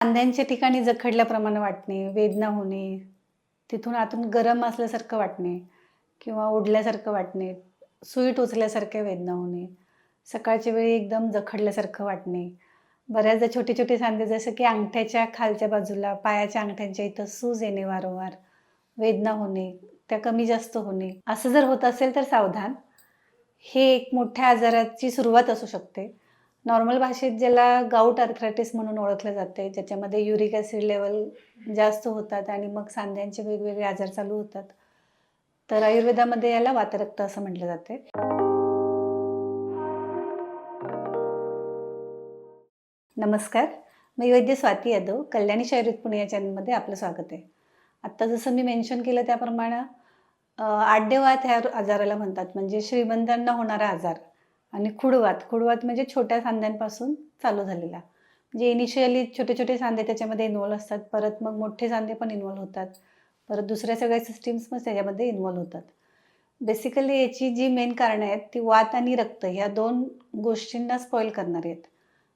खांद्यांच्या ठिकाणी जखडल्याप्रमाणे वाटणे, वेदना होणे, तिथून आतून गरम असल्यासारखं वाटणे किंवा ओढल्यासारखं वाटणे, सुई टोचल्यासारख्या वेदना होणे, सकाळच्या वेळी एकदम जखडल्यासारखं वाटणे. बऱ्याचदा छोटे-छोटे सांधे जसं की अंगठ्याच्या खालच्या बाजूला, पायाच्या अंगठ्यांच्या इथं सूज येणे वारंवार, वेदना होणे, त्या कमी जास्त होणे. असं जर होत असेल तर सावधान. हे एक मोठ्या आजाराची सुरुवात असू शकते. नॉर्मल भाषेत ज्याला गाऊट आर्थरायटिस म्हणून ओळखलं जाते, ज्याच्यामध्ये युरिक ॲसिड लेव्हल जास्त होतात आणि मग सांध्यांचे वेगवेगळे आजार चालू होतात. तर आयुर्वेदामध्ये याला वातरक्त असं म्हटलं जाते. नमस्कार. मी वैद्य स्वाती यादव, कल्याणी शायुर्वेद पुणे या चॅनलमध्ये आपलं स्वागत आहे. आत्ता जसं मी मेन्शन केलं त्याप्रमाणे आड्यवात ह्या आजाराला म्हणतात, म्हणजे श्रीमंतांना होणारा आजार. आणि खुडवात, खुडवात म्हणजे छोट्या सांध्यांपासून चालू झालेला. म्हणजे इनिशियली छोटे-छोटे सांधे त्याच्यामध्ये इन्व्हॉल्व असतात. परत मग मोठे सांधे पण इन्व्हॉल्व होतात. परत दुसऱ्या सगळ्या सिस्टम्स पण त्याच्यामध्ये इन्व्हॉल्व होतात. बेसिकली याची जी मेन कारणं आहेत, ती वात आणि रक्त ह्या 2 गोष्टींना स्पॉईल करणारी आहेत.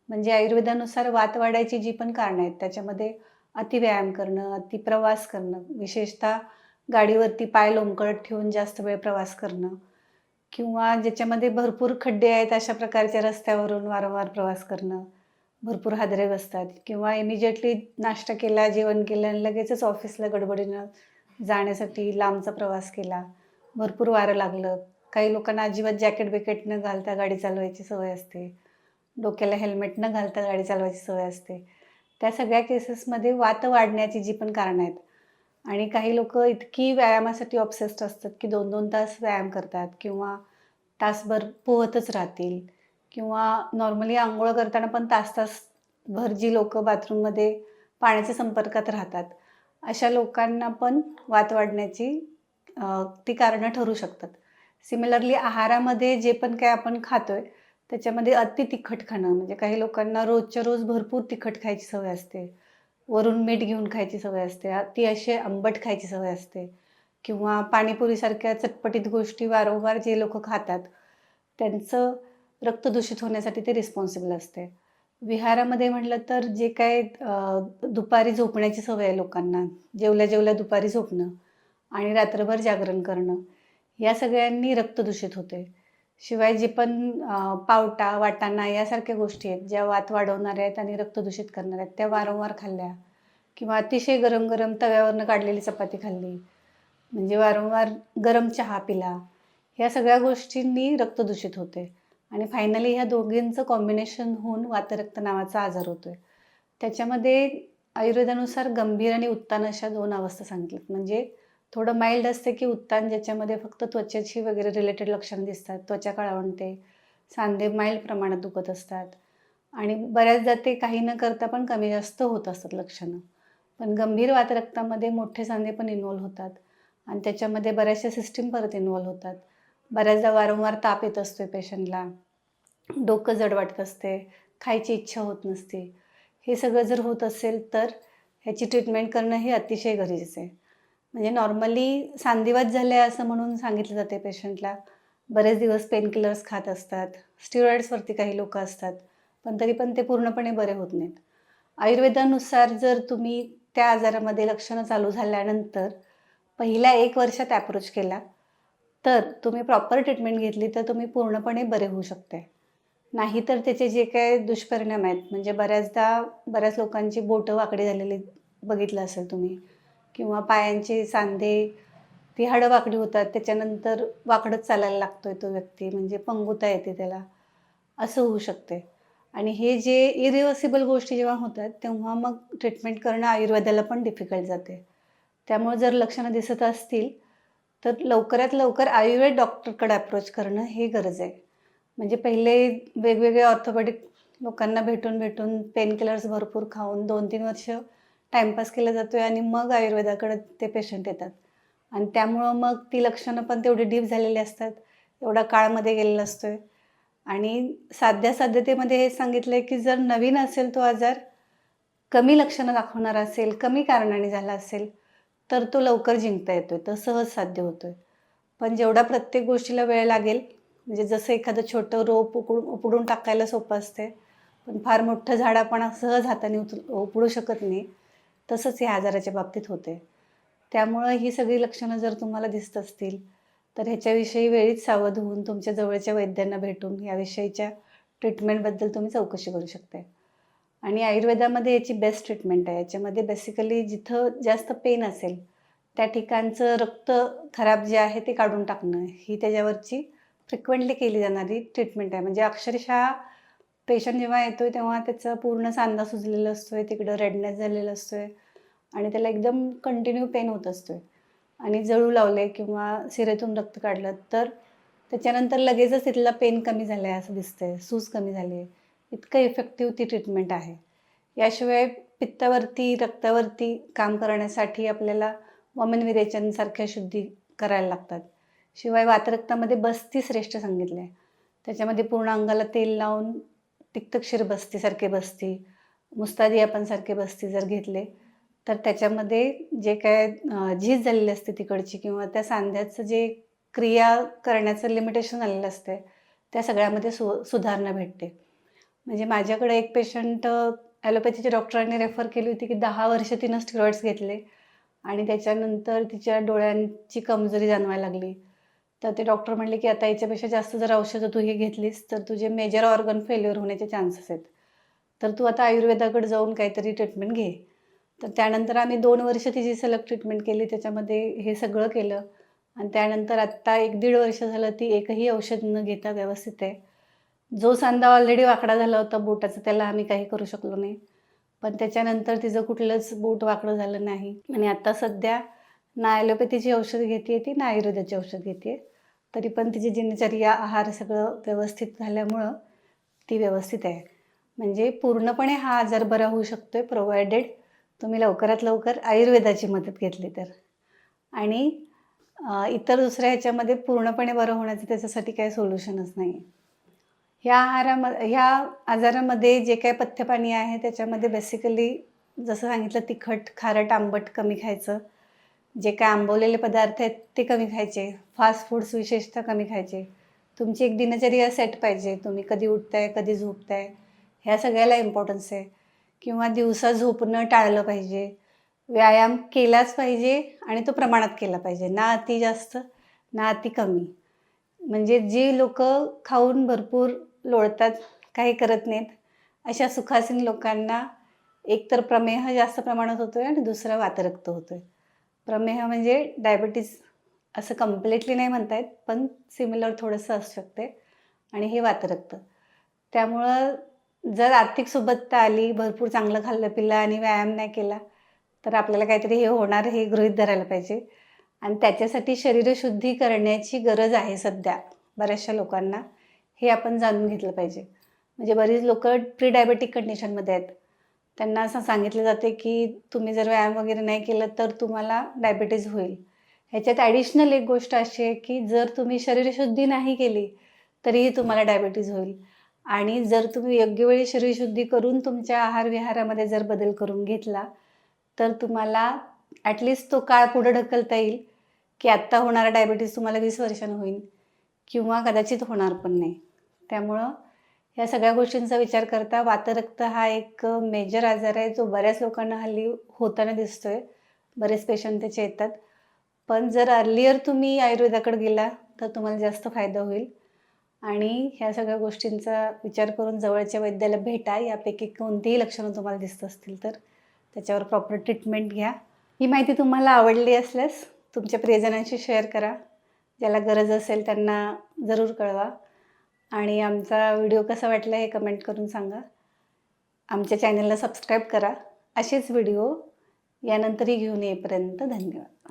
म्हणजे आयुर्वेदानुसार वात वाढायची जी पण कारणं आहेत, त्याच्यामध्ये अतिव्यायाम करणं, अतिप्रवास करणं, विशेषतः गाडीवरती पाय लोंबकळत ठेवून जास्त वेळ प्रवास करणं किंवा ज्याच्यामध्ये भरपूर खड्डे आहेत अशा प्रकारच्या रस्त्यावरून वारंवार प्रवास करणं, भरपूर हादरे बसतात किंवा इमिजिएटली नाश्ता केला, जेवण केलं आणि लगेचच ऑफिसला गडबडीनं जाण्यासाठी लांबचा प्रवास केला, भरपूर वारं लागलं. काही लोकांना अजिबात जॅकेट-बिकेट न घालता गाडी चालवायची सवय असते. डोक्याला हेल्मेट न घालता गाडी चालवायची सवय असते. त्या सगळ्या केसेसमध्ये वात वाढण्याची जी पण कारणं आहेत आणि काही लोकं इतकी व्यायामासाठी ऑब्सेस्ड असतात, की 2-2 तास व्यायाम करतात किंवा तासभर पोहतच राहतील किंवा नॉर्मली अंघोळ करताना पण तास-तास भर जी लोकं बाथरूममध्ये पाण्याच्या संपर्कात राहतात, अशा लोकांना पण वात वाढण्याची ती कारणं ठरू शकतात. सिमिलरली आहारामध्ये जे पण काही आपण खातोय, त्याच्यामध्ये अति तिखट खाणं, म्हणजे काही लोकांना रोजच्या रोज भरपूर तिखट खायची सवय असते. वरून मीठ घेऊन खायची सवय असते. ती अशी आंबट खायची सवय असते किंवा पाणीपुरीसारख्या चटपटीत गोष्टी वारंवार जे लोकं खातात, त्यांचं रक्त दूषित होण्यासाठी ते रिस्पॉन्सिबल असते. विहारामध्ये म्हटलं तर जे काही दुपारी झोपण्याची सवय आहे लोकांना, जेवल्या-जेवल्या दुपारी झोपणं आणि रात्रभर जागरण करणं, या सगळ्यांनी रक्त दूषित होते. शिवाय जे पण पावटा, वाटाणा यासारख्या गोष्टी आहेत, ज्या वात वाढवणाऱ्या आहेत आणि रक्त दूषित करणाऱ्या आहेत, त्या वारंवार खाल्ल्या किंवा अतिशय गरम-गरम तव्यावरनं काढलेली चपाती खाल्ली, म्हणजे वारंवार गरम चहा पिला, ह्या सगळ्या गोष्टींनी रक्त दूषित होते आणि फायनली ह्या दोघींचं कॉम्बिनेशन होऊन वातरक्त नावाचा आजार होतोय. त्याच्यामध्ये आयुर्वेदानुसार गंभीर आणि उत्तान अशा 2 अवस्था सांगितल्यात. म्हणजे थोडं माईल्ड असते की उत्तान, ज्याच्यामध्ये फक्त त्वचेची वगैरे रिलेटेड लक्षणं दिसतात. त्वचा काळवंटे, सांधे माईल्ड प्रमाणात दुखत असतात आणि बऱ्याचदा ते काही न करता पण कमी जास्त होत असतात लक्षणं. पण गंभीर वातरक्तामध्ये मोठे सांधे पण इन्व्हॉल्व होतात आणि त्याच्यामध्ये बऱ्याचशा सिस्टम परत इन्व्हॉल्व होतात. बऱ्याचदा वारंवार ताप येत असतोय पेशंटला, डोकं जड वाटत असते, खायची इच्छा होत नसते. हे सगळं जर होत असेल तर ह्याची ट्रीटमेंट करणं हे अतिशय गरजेचं आहे. म्हणजे नॉर्मली सांधिवात झाले असं म्हणून सांगितलं जाते पेशंटला. बरेच दिवस पेनकिलर्स खात असतात. स्टिरॉइड्सवरती काही लोकं असतात. पण तरी पण ते पूर्णपणे बरे होत नाहीत. आयुर्वेदानुसार जर तुम्ही त्या आजारामध्ये लक्षणं चालू झाल्यानंतर पहिल्या 1 वर्षात अप्रोच केला, तर तुम्ही प्रॉपर ट्रीटमेंट घेतली तर तुम्ही पूर्णपणे बरे होऊ शकते. नाहीतर त्याचे जे काही दुष्परिणाम आहेत, म्हणजे बऱ्याचदा बऱ्याच लोकांची बोटं वाकडी झालेली बघितलं असेल तुम्ही किंवा पायांचे सांधे, ती हाडं वाकडी होतात. त्याच्यानंतर वाकडत चालायला लागतोय तो व्यक्ती, म्हणजे पंगुता येते त्याला, असं होऊ शकते. आणि हे जे इरिव्हर्सिबल गोष्टी जेव्हा होतात, तेव्हा मग ट्रीटमेंट करणं आयुर्वेदाला पण डिफिकल्ट जाते. त्यामुळे जर लक्षणं दिसत असतील, तर लवकरात लवकर आयुर्वेद डॉक्टरकडे अप्रोच करणं हे गरज आहे. म्हणजे पहिले वेगवेगळ्या ऑर्थोपेडिक लोकांना भेटून पेनकिलर्स भरपूर खाऊन 2-3 वर्ष टाईमपास केला जातोय आणि मग आयुर्वेदाकडे ते पेशंट येतात आणि त्यामुळं मग ती लक्षणं पण तेवढी डीप झालेली असतात. एवढा काळमध्ये गेलेला असतोय आणि साध्य-साध्यतेमध्ये हे सांगितलंय, की जर नवीन असेल तो आजार, कमी लक्षणं दाखवणारा असेल, कमी कारणाने झाला असेल, तर तो लवकर जिंकता येतोय, तर सहज साध्य होतोय. पण जेवढा प्रत्येक गोष्टीला वेळ लागेल, म्हणजे जसं एखादं छोटं रोप उपडून टाकायला सोपं असते, पण फार मोठं झाड आपण सहज हाताने उपडू शकत नाही. तसंच या आजाराच्या बाबतीत होते. त्यामुळं ही सगळी लक्षणं जर तुम्हाला दिसत असतील, तर ह्याच्याविषयी वेळीच सावध होऊन तुमच्या जवळच्या वैद्यांना भेटून याविषयीच्या ट्रीटमेंटबद्दल तुम्ही चौकशी करू शकता. आणि आयुर्वेदामध्ये याची बेस्ट ट्रीटमेंट आहे. याच्यामध्ये बेसिकली जिथं जास्त पेन असेल, त्या ठिकाणचं रक्त खराब जे आहे ते काढून टाकणं, ही त्याच्यावरची फ्रिक्वेंटली केली जाणारी ट्रीटमेंट आहे. म्हणजे अक्षरशः पेशंट जेव्हा येतोय तेव्हा त्याचा पूर्ण सांधा सुजलेला असतोय, तिकडं रेडनेस झालेला असतोय आणि त्याला एकदम कंटिन्यू पेन होत असतोय आणि जळू लावले किंवा सिरेतून रक्त काढलं तर त्याच्यानंतर लगेचच तिथला पेन कमी झाला आहे असं दिसतंय, सूज कमी झाली आहे. इतकं इफेक्टिव्ह ती ट्रीटमेंट आहे. याशिवाय पित्तावरती, रक्तावरती काम करण्यासाठी आपल्याला वमन विरेचनसारख्या शुद्धी करायला लागतात. शिवाय वातरक्तामध्ये बस्ती श्रेष्ठ सांगितलं आहे. त्याच्यामध्ये पूर्ण अंगाला तेल लावून तिक्तक्षीर बस्तीसारखे बस्ती, मुस्तादी आपण सारखे बस्ती जर घेतले, तर त्याच्यामध्ये जे काय झीज झालेली असते तिकडची किंवा त्या सांध्याचं जे क्रिया करण्याचं लिमिटेशन आलेलं असते, त्या सगळ्यामध्ये सुधारणा भेटते. म्हणजे माझ्याकडे एक पेशंट ॲलोपॅथीच्या डॉक्टरांनी रेफर केली होती, की 10 वर्ष तिनं स्टिरॉइड्स घेतले आणि त्याच्यानंतर तिच्या डोळ्यांची कमजोरी जाणवायला लागली. तर ते डॉक्टर म्हणले, की आता याच्यापेक्षा जास्त जर औषधं तू ही घेतलीस, तर तुझे मेजर ऑर्गन फेल्युअर होण्याचे चान्सेस आहेत. तर तू आता आयुर्वेदाकडे जाऊन काहीतरी ट्रीटमेंट घे. तर त्यानंतर आम्ही 2 वर्ष तिची सलग ट्रीटमेंट केली. त्याच्यामध्ये हे सगळं केलं आणि त्यानंतर आत्ता 1-1.5 वर्ष झालं ती एकही औषध न घेता व्यवस्थित आहे. जो सांधा ऑलरेडी वाकडा झाला होता बोटाचा, त्याला आम्ही काही करू शकलो नाही. पण त्याच्यानंतर तिचं कुठलंच बोट वाकडं झालं नाही आणि आता सध्या ना ॲलोपॅथीची औषधं घेते ती, ना आयुर्वेदाची औषध घेते. तरी पण तिची दिनचर्या, आहार सगळं व्यवस्थित झाल्यामुळं ती व्यवस्थित आहे. म्हणजे पूर्णपणे हा आजार बरा होऊ शकतोय प्रोव्हायडेड तुम्ही लवकरात लवकर आयुर्वेदाची मदत घेतली तर. आणि इतर दुसऱ्या ह्याच्यामध्ये पूर्णपणे बरं होण्याचं त्याच्यासाठी काही सोल्युशनच नाही आहे. ह्या आजारामध्ये जे काही पथ्यपाणी आहे त्याच्यामध्ये बेसिकली जसं सांगितलं तिखट, खारट, आंबट कमी खायचं. जे काय आंबवलेले पदार्थ आहेत ते कमी खायचे. फास्ट फूड्स विशेषतः कमी खायचे. तुमची एक दिनचर्या सेट पाहिजे. तुम्ही कधी उठताय, कधी झोपताय, ह्या सगळ्याला इम्पॉर्टन्स आहे. किंवा दिवसा झोपणं टाळलं पाहिजे. व्यायाम केलाच पाहिजे आणि तो प्रमाणात केला पाहिजे. ना अति जास्त, ना अति कमी. म्हणजे जी लोकं खाऊन भरपूर लोळतात, काही करत नाहीत, अशा सुखासीन लोकांना एकतर प्रमेह जास्त प्रमाणात होतोय आणि दुसरा वातरक्त होतोय. प्रमेह म्हणजे डायबिटीज असं कंप्लीटली नाही म्हणता येत, पण सिमिलर थोडंसं असू शकते आणि हे वातरक्त. त्यामुळं जर आर्थिक सुबत्ता आली, भरपूर चांगलं खाल्लं-पिल्लं आणि व्यायाम नाही केला, तर आपल्याला काहीतरी हे होणार हे गृहीत धरायला पाहिजे. आणि त्याच्यासाठी शरीरशुद्धी करण्याची गरज आहे सध्या बऱ्याचशा लोकांना. हे आपण जाणून घेतलं पाहिजे. म्हणजे बरीच लोकं प्री डायबेटिक कंडिशनमध्ये आहेत. त्यांना असं सांगितलं जाते, की तुम्ही जर व्यायाम वगैरे नाही केलं तर तुम्हाला डायबिटीज होईल. ह्याच्यात ॲडिशनल एक गोष्ट अशी आहे, की जर तुम्ही शरीरशुद्धी नाही केली, तरीही तुम्हाला डायबिटीज होईल. आणि जर तुम्ही योग्य वेळी शरीरशुद्धी करून तुमच्या आहार-विहारामध्ये जर बदल करून घेतला, तर तुम्हाला ॲटलीस्ट तो काळ पुढे ढकलता येईल, की आत्ता होणारा डायबिटीज तुम्हाला 20 वर्षांनी होईल किंवा कदाचित होणार पण नाही. त्यामुळं ह्या सगळ्या गोष्टींचा विचार करता वातरक्त हा एक मेजर आजार आहे, जो बऱ्याच लोकांना हल्ली होताना दिसतोय. बरेच पेशंट त्याचे येतात. पण जर अर्लियर तुम्ही आयुर्वेदाकडे गेला, तर तुम्हाला जास्त फायदा होईल. आणि ह्या सगळ्या गोष्टींचा विचार करून जवळच्या वैद्याला भेटा. यापैकी कोणतीही लक्षणं तुम्हाला दिसत असतील तर त्याच्यावर प्रॉपर ट्रीटमेंट घ्या. ही माहिती तुम्हाला आवडली असल्यास तुमच्या प्रियजनांशी शेअर करा. ज्याला गरज असेल त्यांना जरूर कळवा. आणि आमचा व्हिडिओ कसा वाटला हे कमेंट करून सांगा. आमच्या चॅनलला सबस्क्राईब करा. असेच व्हिडिओ यानंतरही घेऊन येईपर्यंत धन्यवाद.